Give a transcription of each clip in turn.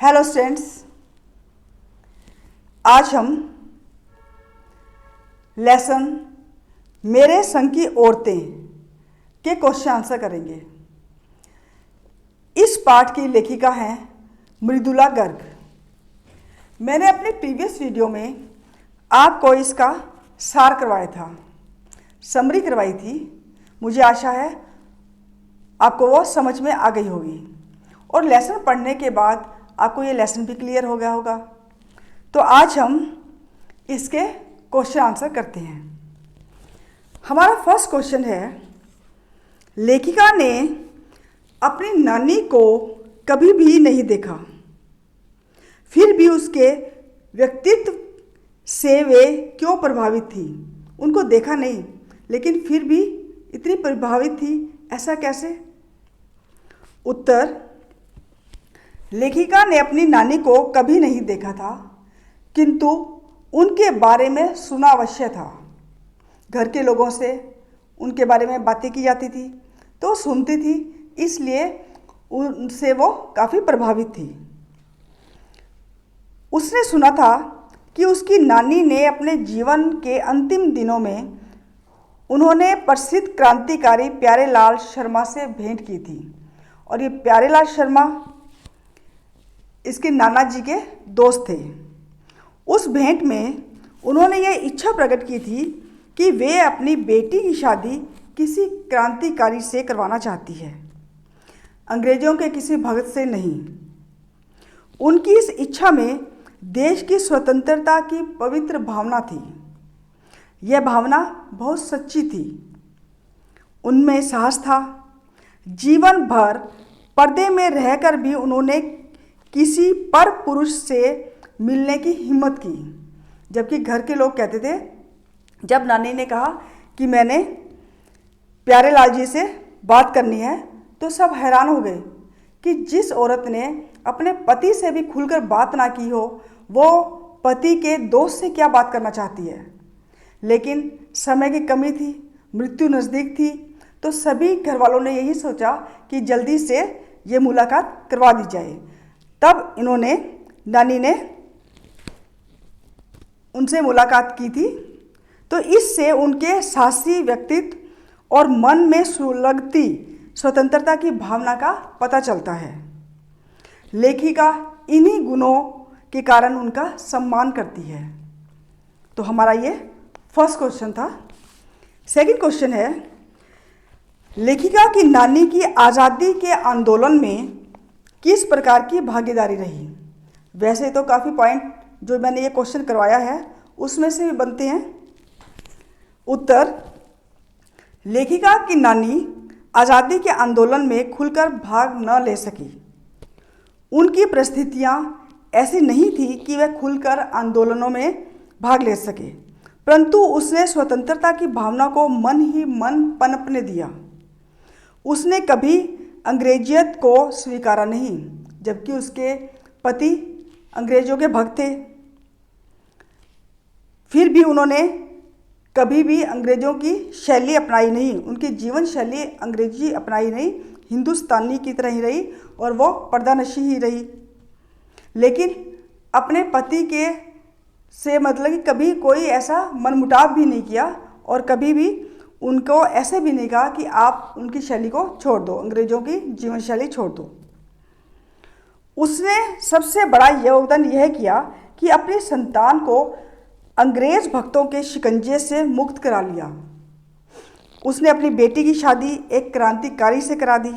Hello students, आज हम lesson मेरे संग की औरतें के क्वेश्चन आंसर करेंगे। इस पाठ की लेखिका हैं मृदुला गर्ग। मैंने अपने प्रीवियस वीडियो में आपको इसका सार करवाया था, समरी करवाई थी। मुझे आशा है आपको वो समझ में आ गई होगी और लेसन पढ़ने के बाद आपको ये लेसन भी क्लियर हो गया होगा। तो आज हम इसके क्वेश्चन आंसर करते हैं। हमारा फर्स्ट क्वेश्चन है, लेखिका ने अपनी नानी को कभी भी नहीं देखा, फिर भी उसके व्यक्तित्व से वे क्यों प्रभावित थी? उनको देखा नहीं लेकिन फिर भी इतनी प्रभावित थी, ऐसा कैसे? उत्तर, लेखिका ने अपनी नानी को कभी नहीं देखा था, किंतु उनके बारे में सुना अवश्य था। घर के लोगों से उनके बारे में बातें की जाती थी तो सुनती थी, इसलिए उनसे वो काफ़ी प्रभावित थी। उसने सुना था कि उसकी नानी ने अपने जीवन के अंतिम दिनों में उन्होंने प्रसिद्ध क्रांतिकारी प्यारेलाल शर्मा से भेंट की थी, और ये प्यारेलाल शर्मा इसके नाना जी के दोस्त थे। उस भेंट में उन्होंने ये इच्छा प्रकट की थी कि वे अपनी बेटी की शादी किसी क्रांतिकारी से करवाना चाहती है, अंग्रेजों के किसी भगत से नहीं। उनकी इस इच्छा में देश की स्वतंत्रता की पवित्र भावना थी। यह भावना बहुत सच्ची थी, उनमें साहस था। जीवन भर पर्दे में रहकर भी उन्होंने किसी पर पुरुष से मिलने की हिम्मत की, जबकि घर के लोग कहते थे, जब नानी ने कहा कि मैंने प्यारेलाल जी से बात करनी है, तो सब हैरान हो गए कि जिस औरत ने अपने पति से भी खुलकर बात ना की हो, वो पति के दोस्त से क्या बात करना चाहती है। लेकिन समय की कमी थी, मृत्यु नज़दीक थी, तो सभी घर वालों ने यही सोचा कि जल्दी से ये मुलाकात करवा दी जाए। तब इन्होंने, नानी ने उनसे मुलाकात की थी। तो इससे उनके साहसी व्यक्तित्व और मन में सुलगती स्वतंत्रता की भावना का पता चलता है। लेखिका इन्हीं गुणों के कारण उनका सम्मान करती है। तो हमारा ये फर्स्ट क्वेश्चन था। सेकंड क्वेश्चन है, लेखिका की नानी की आज़ादी के आंदोलन में किस प्रकार की भागीदारी रही? वैसे तो काफ़ी पॉइंट जो मैंने ये क्वेश्चन करवाया है उसमें से भी बनते हैं। उत्तर, लेखिका की नानी आज़ादी के आंदोलन में खुलकर भाग न ले सकी। उनकी परिस्थितियाँ ऐसी नहीं थी कि वह खुलकर आंदोलनों में भाग ले सके, परंतु उसने स्वतंत्रता की भावना को मन ही मन पनपने दिया। उसने कभी अंग्रेजियत को स्वीकारा नहीं, जबकि उसके पति अंग्रेजों के भक्त थे। फिर भी उन्होंने कभी भी अंग्रेजों की शैली अपनाई नहीं, उनकी जीवन शैली अंग्रेजी अपनाई नहीं, हिंदुस्तानी की तरह ही रही और वो पर्दानशी ही रही। लेकिन अपने पति के से मतलब कि कभी कोई ऐसा मनमुटाव भी नहीं किया, और कभी भी उनको ऐसे भी नहीं कहा कि आप उनकी शैली को छोड़ दो, अंग्रेजों की जीवन शैली छोड़ दो। उसने सबसे बड़ा योगदान यह किया कि अपनी संतान को अंग्रेज भक्तों के शिकंजे से मुक्त करा लिया। उसने अपनी बेटी की शादी एक क्रांतिकारी से करा दी,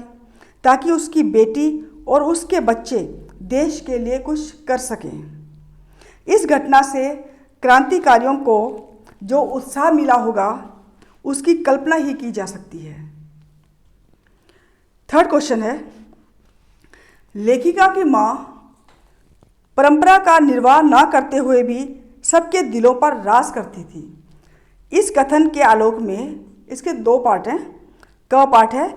ताकि उसकी बेटी और उसके बच्चे देश के लिए कुछ कर सकें। इस घटना से क्रांतिकारियों को जो उत्साह मिला होगा, उसकी कल्पना ही की जा सकती है। थर्ड क्वेश्चन है, लेखिका की माँ परंपरा का निर्वाह न करते हुए भी सबके दिलों पर राज करती थी। इस कथन के आलोक में इसके दो पार्ट हैं। क पार्ट है,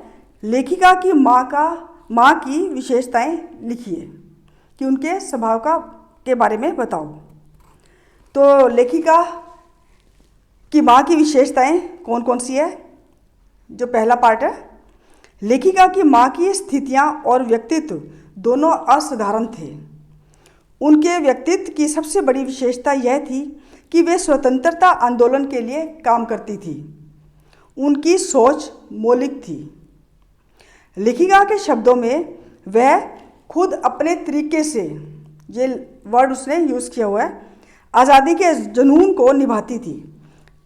लेखिका की माँ की विशेषताएं लिखिए, कि उनके स्वभाव के बारे में बताओ। तो लेखिका कि माँ की विशेषताएं कौन कौन सी है? जो पहला पार्ट है, लेखिका की माँ की स्थितियाँ और व्यक्तित्व दोनों असाधारण थे। उनके व्यक्तित्व की सबसे बड़ी विशेषता यह थी कि वे स्वतंत्रता आंदोलन के लिए काम करती थी। उनकी सोच मौलिक थी। लेखिका के शब्दों में वह खुद अपने तरीके से, ये वर्ड उसने यूज़ किया हुआ है, आज़ादी के जुनून को निभाती थी।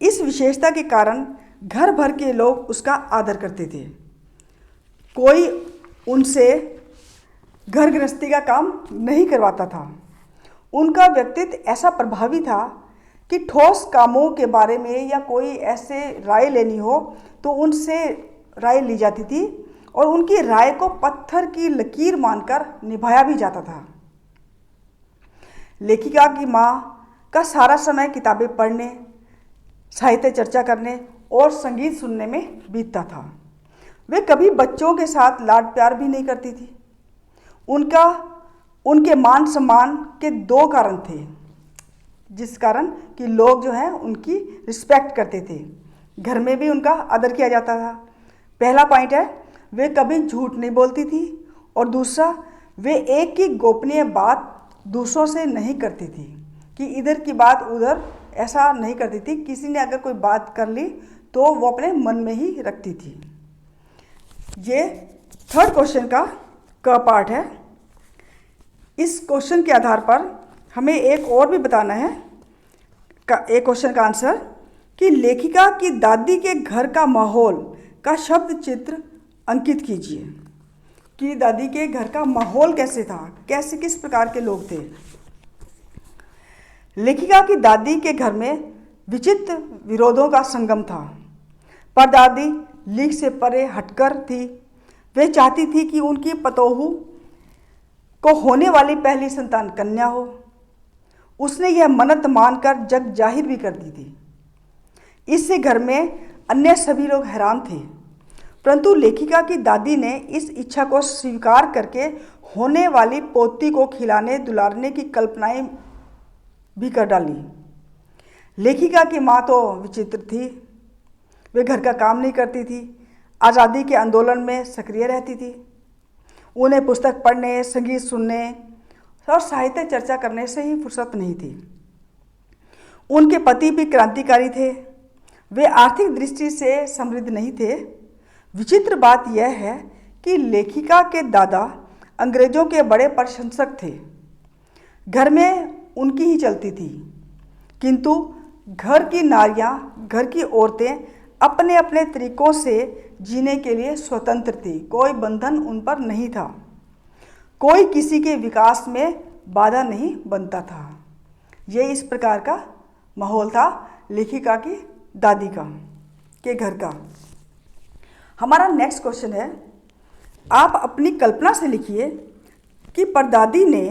इस विशेषता के कारण घर भर के लोग उसका आदर करते थे। कोई उनसे घर गृहस्थी का काम नहीं करवाता था। उनका व्यक्तित्व ऐसा प्रभावी था कि ठोस कामों के बारे में या कोई ऐसे राय लेनी हो तो उनसे राय ली जाती थी और उनकी राय को पत्थर की लकीर मानकर निभाया भी जाता था। लेखिका की माँ का सारा समय किताबें पढ़ने, साहित्य चर्चा करने और संगीत सुनने में बीतता था। वे कभी बच्चों के साथ लाड प्यार भी नहीं करती थी। उनके मान सम्मान के दो कारण थे, जिस कारण कि लोग जो हैं उनकी रिस्पेक्ट करते थे। घर में भी उनका आदर किया जाता था। पहला पॉइंट है, वे कभी झूठ नहीं बोलती थी, और दूसरा, वे एक ही गोपनीय बात दूसरों से नहीं करती थी कि इधर की बात उधर ऐसा नहीं करती थी। किसी ने अगर कोई बात कर ली तो वो अपने मन में ही रखती थी। ये थर्ड क्वेश्चन का पार्ट है। इस क्वेश्चन के आधार पर हमें एक और भी बताना है एक क्वेश्चन का आंसर, कि लेखिका की दादी के घर का माहौल का शब्द चित्र अंकित कीजिए। कि दादी के घर का माहौल कैसे था, कैसे किस प्रकार के लोग थे। लेखिका की दादी के घर में विचित्र विरोधों का संगम था। परदादी लीक से परे हटकर थी। वे चाहती थी कि उनकी पतोहू को होने वाली पहली संतान कन्या हो। उसने यह मन्नत मानकर जग जाहिर भी कर दी थी। इससे घर में अन्य सभी लोग हैरान थे, परंतु लेखिका की दादी ने इस इच्छा को स्वीकार करके होने वाली पोती को खिलाने दुलारने की कल्पनाएं भी कर डाली। लेखिका की माँ तो विचित्र थी। वे घर का काम नहीं करती थी, आज़ादी के आंदोलन में सक्रिय रहती थी। उन्हें पुस्तक पढ़ने, संगीत सुनने और साहित्य चर्चा करने से ही फुर्सत नहीं थी। उनके पति भी क्रांतिकारी थे। वे आर्थिक दृष्टि से समृद्ध नहीं थे। विचित्र बात यह है कि लेखिका के दादा अंग्रेजों के बड़े प्रशंसक थे। घर में उनकी ही चलती थी, किंतु घर की नारियां, घर की औरतें अपने अपने तरीकों से जीने के लिए स्वतंत्र थी। कोई बंधन उन पर नहीं था। कोई किसी के विकास में बाधा नहीं बनता था। ये इस प्रकार का माहौल था लेखिका की दादी के घर का। हमारा नेक्स्ट क्वेश्चन है, आप अपनी कल्पना से लिखिए कि परदादी ने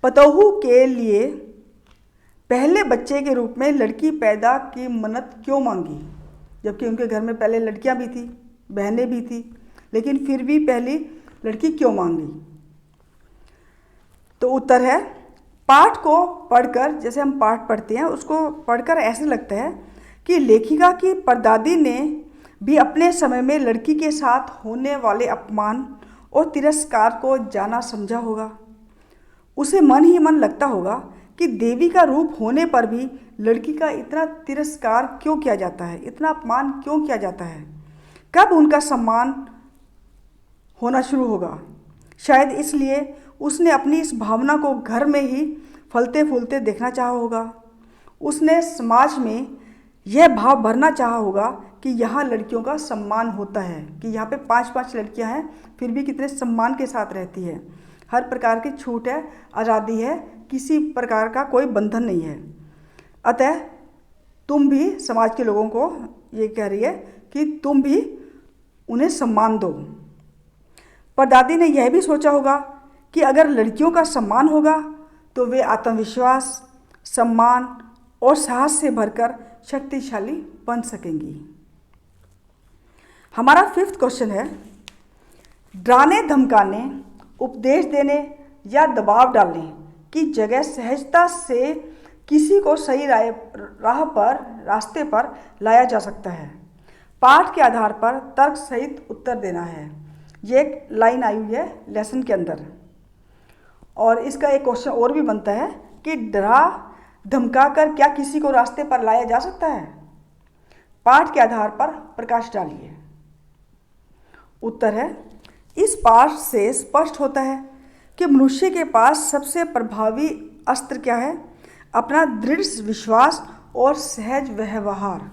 पतोहू के लिए पहले बच्चे के रूप में लड़की पैदा की मन्नत क्यों मांगी, जबकि उनके घर में पहले लड़कियां भी थी, बहनें भी थी, लेकिन फिर भी पहली लड़की क्यों मांगी। तो उत्तर है, पाठ को पढ़कर, जैसे हम पाठ पढ़ते हैं उसको पढ़कर ऐसे लगता है कि लेखिका की परदादी ने भी अपने समय में लड़की के साथ होने वाले अपमान और तिरस्कार को जाना समझा होगा। उसे मन ही मन लगता होगा कि देवी का रूप होने पर भी लड़की का इतना तिरस्कार क्यों किया जाता है, इतना अपमान क्यों किया जाता है। कब उनका सम्मान होना शुरू होगा। शायद इसलिए उसने अपनी इस भावना को घर में ही फलते फूलते देखना चाहा होगा। उसने समाज में यह भाव भरना चाहा होगा कि यहाँ लड़कियों का सम्मान होता है, कि यहाँ पे 5-5 लड़कियाँ हैं फिर भी कितने सम्मान के साथ रहती है, हर प्रकार की छूट है, आज़ादी है, किसी प्रकार का कोई बंधन नहीं है। अतः तुम भी समाज के लोगों को ये कह रही है कि तुम भी उन्हें सम्मान दो। परदादी ने यह भी सोचा होगा कि अगर लड़कियों का सम्मान होगा तो वे आत्मविश्वास, सम्मान और साहस से भरकर शक्तिशाली बन सकेंगी। हमारा 5th क्वेश्चन है, डराने धमकाने, उपदेश देने या दबाव डालने की जगह सहजता से किसी को सही रास्ते पर लाया जा सकता है। पाठ के आधार पर तर्क सहित उत्तर देना है। ये एक लाइन आई हुई है लेसन के अंदर। और इसका एक क्वेश्चन और भी बनता है कि डरा धमका कर क्या किसी को रास्ते पर लाया जा सकता है? पाठ के आधार पर प्रकाश डालिए। उत्तर है, इस पाठ से स्पष्ट होता है कि मनुष्य के पास सबसे प्रभावी अस्त्र क्या है? अपना दृढ़ विश्वास और सहज व्यवहार।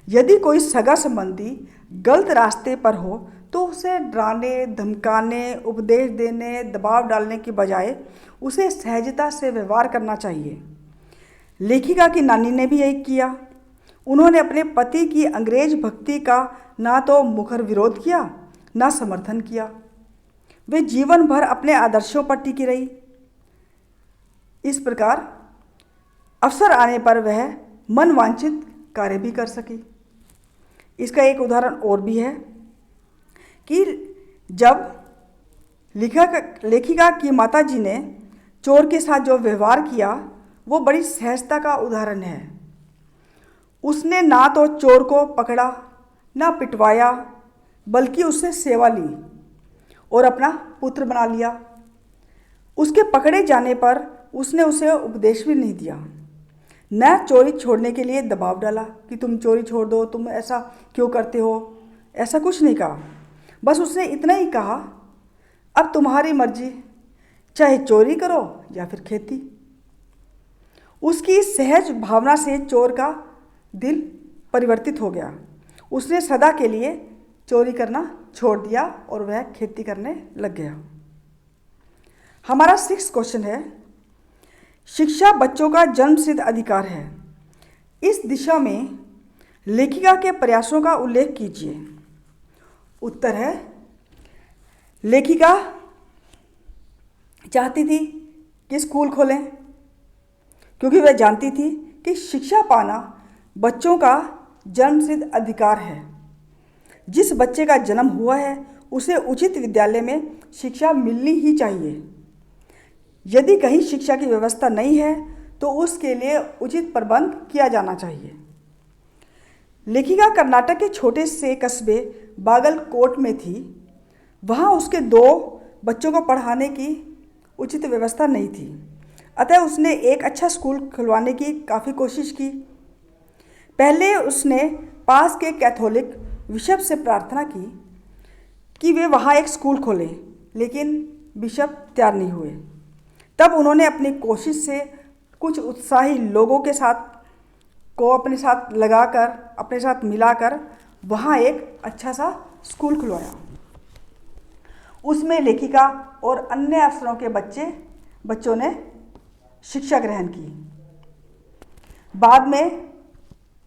यदि कोई सगा संबंधी गलत रास्ते पर हो तो उसे डराने, धमकाने, उपदेश देने, दबाव डालने की बजाय उसे सहजता से व्यवहार करना चाहिए। लेखिका की नानी ने भी यही किया। उन्होंने अपने पति की अंग्रेज भक्ति का ना तो मुखर विरोध किया, ना समर्थन किया। वे जीवन भर अपने आदर्शों पर टिकी रही। इस प्रकार अवसर आने पर वह मनवांछित कार्य भी कर सकी। इसका एक उदाहरण और भी है कि जब लेखिका की माताजी ने चोर के साथ जो व्यवहार किया वो बड़ी सहजता का उदाहरण है। उसने ना तो चोर को पकड़ा, ना पिटवाया, बल्कि उससे सेवा ली और अपना पुत्र बना लिया। उसके पकड़े जाने पर उसने उसे उपदेश भी नहीं दिया, न चोरी छोड़ने के लिए दबाव डाला कि तुम चोरी छोड़ दो, तुम ऐसा क्यों करते हो, ऐसा कुछ नहीं कहा। बस उसने इतना ही कहा, अब तुम्हारी मर्जी, चाहे चोरी करो या फिर खेती। उसकी सहज भावना से चोर का दिल परिवर्तित हो गया। उसने सदा के लिए चोरी करना छोड़ दिया और वह खेती करने लग गया। हमारा 6th क्वेश्चन है, शिक्षा बच्चों का जन्मसिद्ध अधिकार है। इस दिशा में लेखिका के प्रयासों का उल्लेख कीजिए। उत्तर है, लेखिका चाहती थी कि स्कूल खोलें क्योंकि वह जानती थी कि शिक्षा पाना बच्चों का जन्मसिद्ध अधिकार है। जिस बच्चे का जन्म हुआ है उसे उचित विद्यालय में शिक्षा मिलनी ही चाहिए। यदि कहीं शिक्षा की व्यवस्था नहीं है तो उसके लिए उचित प्रबंध किया जाना चाहिए। लेखिका कर्नाटक के छोटे से कस्बे बागलकोट में थी। वहाँ उसके 2 बच्चों को पढ़ाने की उचित व्यवस्था नहीं थी, अतः उसने एक अच्छा स्कूल खुलवाने की काफ़ी कोशिश की। पहले उसने पास के कैथोलिक बिशप से प्रार्थना की कि वे वहाँ एक स्कूल खोलें, लेकिन बिशप तैयार नहीं हुए। तब उन्होंने अपनी कोशिश से कुछ उत्साही लोगों के साथ को अपने साथ लगाकर, अपने साथ मिलाकर वहाँ एक अच्छा सा स्कूल खुलवाया। उसमें लेखिका और अन्य अफसरों के बच्चों ने शिक्षा ग्रहण की। बाद में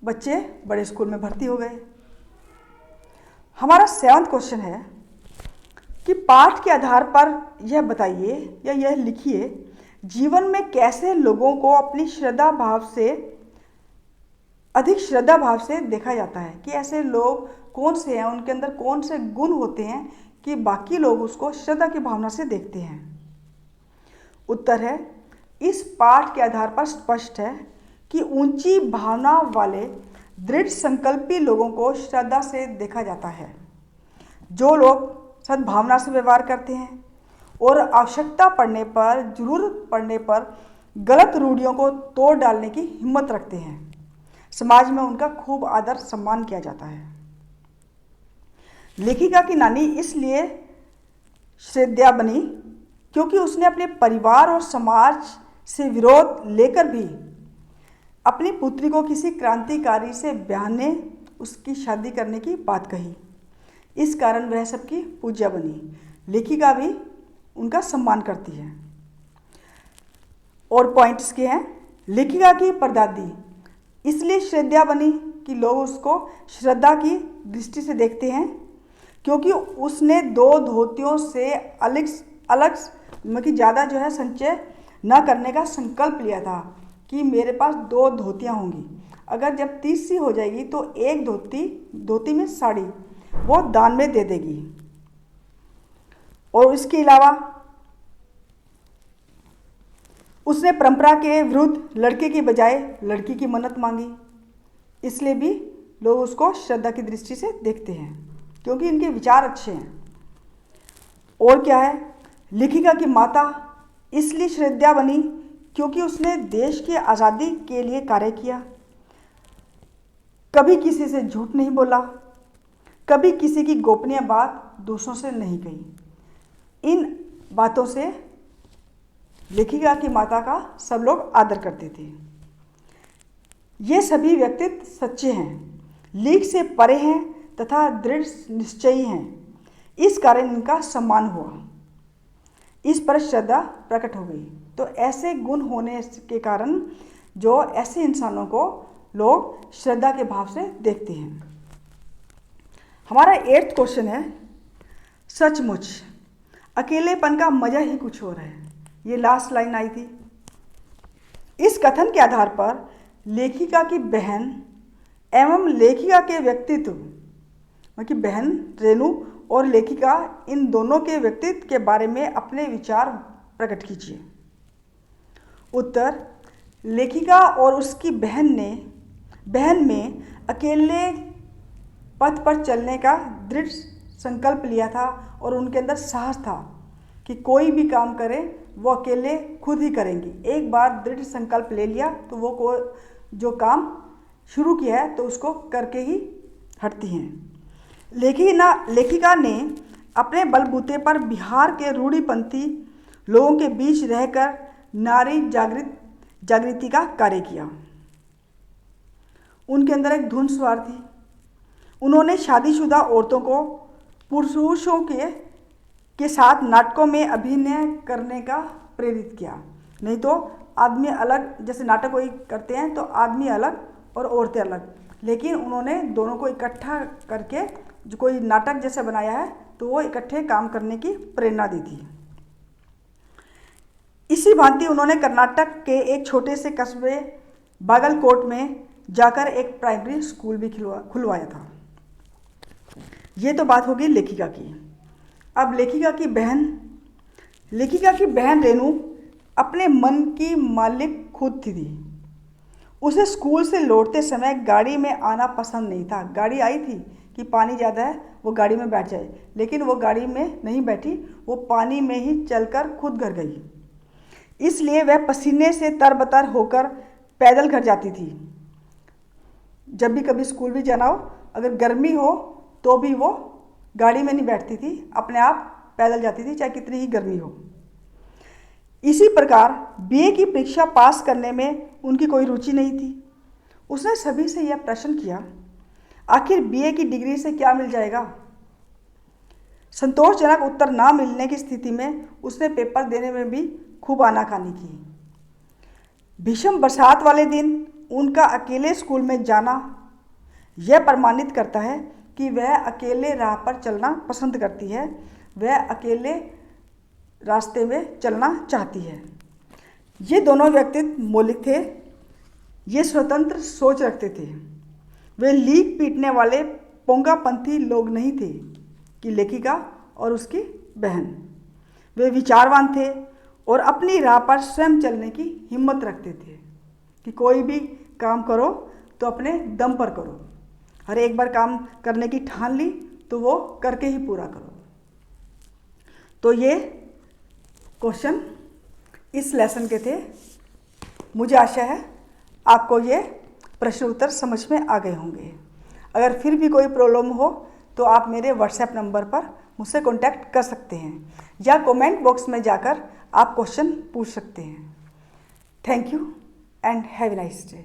बच्चे बड़े स्कूल में भर्ती हो गए। हमारा 7वां क्वेश्चन है कि पाठ के आधार पर यह बताइए या यह लिखिए, जीवन में कैसे लोगों को अपनी अधिक श्रद्धा भाव से देखा जाता है, कि ऐसे लोग कौन से हैं, उनके अंदर कौन से गुण होते हैं कि बाकी लोग उसको श्रद्धा की भावना से देखते हैं। उत्तर है, इस पाठ के आधार पर स्पष्ट है कि ऊंची भावना वाले दृढ़ संकल्पी लोगों को श्रद्धा से देखा जाता है। जो लोग सद्भावना से व्यवहार करते हैं और आवश्यकता पड़ने पर, जरूरत पड़ने पर गलत रूढ़ियों को तोड़ डालने की हिम्मत रखते हैं, समाज में उनका खूब आदर सम्मान किया जाता है। लेखिका की नानी इसलिए श्रद्धा बनी क्योंकि उसने अपने परिवार और समाज से विरोध लेकर भी अपनी पुत्री को किसी क्रांतिकारी से ब्याह ने उसकी शादी करने की बात कही। इस कारण वह सबकी पूज्या बनी। लेखिका भी उनका सम्मान करती है। और पॉइंट्स के हैं, लेखिका की परदादी इसलिए श्रद्धा बनी कि लोग उसको श्रद्धा की दृष्टि से देखते हैं क्योंकि उसने 2 धोतियों से अलग मतलब ज़्यादा जो है संचय न करने का संकल्प लिया था कि मेरे पास 2 धोतियाँ होंगी, अगर जब 30वीं हो जाएगी तो एक धोती में साड़ी वो दान में दे देगी। और इसके अलावा उसने परंपरा के विरुद्ध लड़के की बजाय लड़की की मन्नत मांगी, इसलिए भी लोग उसको श्रद्धा की दृष्टि से देखते हैं क्योंकि इनके विचार अच्छे हैं। और क्या है, लेखिका की माता इसलिए श्रद्धा बनी क्योंकि उसने देश की आज़ादी के लिए कार्य किया, कभी किसी से झूठ नहीं बोला, कभी किसी की गोपनीय बात दूसरों से नहीं कही। इन बातों से लेखिका की माता का सब लोग आदर करते थे। ये सभी व्यक्तित्व सच्चे हैं, लीक से परे हैं तथा दृढ़ निश्चयी हैं। इस कारण इनका सम्मान हुआ, इस पर श्रद्धा प्रकट हो गई। तो ऐसे गुण होने के कारण जो ऐसे इंसानों को लोग श्रद्धा के भाव से देखते हैं। हमारा 8th क्वेश्चन है, सचमुच अकेलेपन का मजा ही कुछ और है। ये लास्ट लाइन आई थी। इस कथन के आधार पर लेखिका की बहन एवं लेखिका के व्यक्तित्व, मतलब बहन रेणु और लेखिका, इन दोनों के व्यक्तित्व के बारे में अपने विचार प्रकट कीजिए। उत्तर, लेखिका और उसकी बहन में अकेले पथ पर चलने का दृढ़ संकल्प लिया था और उनके अंदर साहस था कि कोई भी काम करे वो अकेले खुद ही करेंगी। एक बार दृढ़ संकल्प ले लिया तो वो जो काम शुरू किया है तो उसको करके ही हटती हैं। लेखिका ने अपने बलबूते पर बिहार के रूढ़िपंथी लोगों के बीच रहकर नारी जागृति का कार्य किया। उनके अंदर एक धुन सवार थी। उन्होंने शादीशुदा औरतों को पुरुषों के साथ नाटकों में अभिनय करने का प्रेरित किया। नहीं तो आदमी अलग, जैसे नाटक कोई करते हैं तो आदमी अलग और औरतें अलग, लेकिन उन्होंने दोनों को इकट्ठा करके जो कोई नाटक जैसे बनाया है तो वो इकट्ठे काम करने की प्रेरणा दी थी। इसी भांति उन्होंने कर्नाटक के एक छोटे से कस्बे बागलकोट में जाकर एक प्राइमरी स्कूल भी खुलवाया था। ये तो बात होगी लेखिका की। अब लेखिका की बहन रेणु अपने मन की मालिक खुद थी। उसे स्कूल से लौटते समय गाड़ी में आना पसंद नहीं था। गाड़ी आई थी कि पानी ज़्यादा है, वो गाड़ी में बैठ जाए, लेकिन वो गाड़ी में नहीं बैठी, वो पानी में ही चलकर खुद घर गई। इसलिए वह पसीने से तरबतर होकर पैदल घर जाती थी। जब भी कभी स्कूल भी जाना हो, अगर गर्मी हो तो भी वो गाड़ी में नहीं बैठती थी, अपने आप पैदल जाती थी, चाहे कितनी ही गर्मी हो। इसी प्रकार बीए की परीक्षा पास करने में उनकी कोई रुचि नहीं थी। उसने सभी से यह प्रश्न किया, आखिर बीए की डिग्री से क्या मिल जाएगा? संतोषजनक उत्तर ना मिलने की स्थिति में उसने पेपर देने में भी खूब आनाकानी की। भीषण बरसात वाले दिन उनका अकेले स्कूल में जाना यह प्रमाणित करता है कि वह अकेले राह पर चलना पसंद करती है, वह अकेले रास्ते में चलना चाहती है। ये दोनों व्यक्तित्व मौलिक थे, ये स्वतंत्र सोच रखते थे। वे लीक पीटने वाले पोंगापंथी लोग नहीं थे कि लेखिका और उसकी बहन। वे विचारवान थे और अपनी राह पर स्वयं चलने की हिम्मत रखते थे कि कोई भी काम करो तो अपने दम पर करो। हर एक बार काम करने की ठान ली तो वो करके ही पूरा करो। तो ये क्वेश्चन इस लेसन के थे। मुझे आशा है आपको ये प्रश्न उत्तर समझ में आ गए होंगे। अगर फिर भी कोई प्रॉब्लम हो तो आप मेरे व्हाट्सएप नंबर पर मुझसे कांटेक्ट कर सकते हैं या कमेंट बॉक्स में जाकर आप क्वेश्चन पूछ सकते हैं। Thank you and have a nice day.